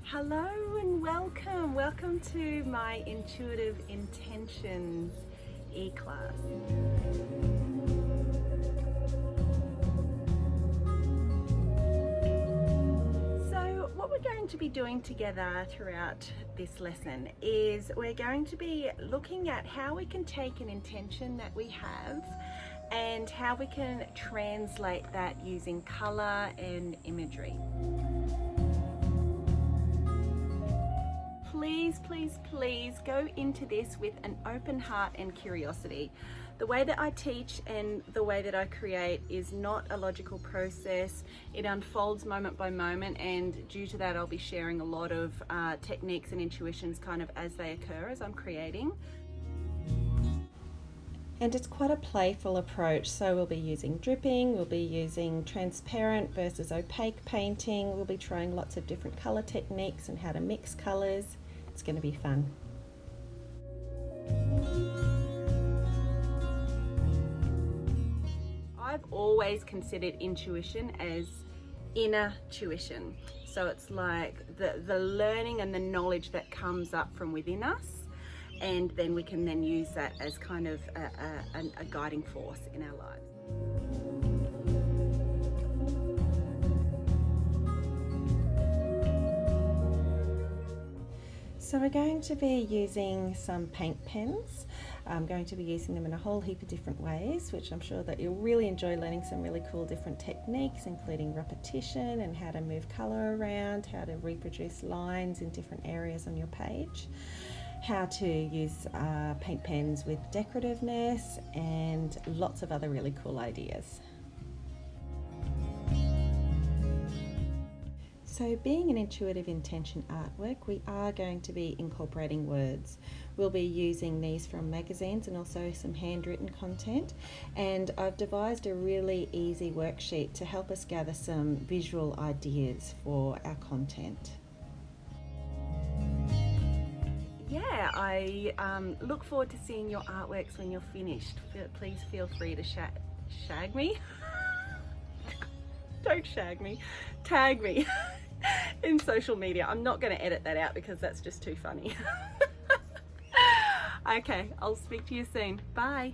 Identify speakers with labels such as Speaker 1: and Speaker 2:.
Speaker 1: Hello and welcome. Welcome to my Intuitive Intentions e-class. So what we're going to be doing together throughout this lesson is we're going to be looking at how we can take an intention that we have and how we can translate that using color and imagery. Please go into this with an open heart and curiosity. The way that I teach and the way that I create is not a logical process. It unfolds moment by moment, and due to that I'll be sharing a lot of techniques and intuitions kind of as they occur as I'm creating. And it's quite a playful approach, so we'll be using dripping, we'll be using transparent versus opaque painting, we'll be trying lots of different colour techniques and how to mix colours. It's going to be fun. I've always considered intuition as inner tuition. So it's like the learning and the knowledge that comes up from within us, and then we can then use that as kind of a guiding force in our lives. So we're going to be using some paint pens. I'm going to be using them in a whole heap of different ways, which I'm sure that you'll really enjoy learning some really cool different techniques, including repetition and how to move colour around, how to reproduce lines in different areas on your page, how to use paint pens with decorativeness, and lots of other really cool ideas. So being an intuitive intention artwork, we are going to be incorporating words. We'll be using these from magazines and also some handwritten content. And I've devised a really easy worksheet to help us gather some visual ideas for our content. Yeah, I look forward to seeing your artworks when you're finished. Please feel free to shag me. Don't shag me, tag me in social media. I'm not going to edit that out because that's just too funny. Okay, I'll speak to you soon. Bye.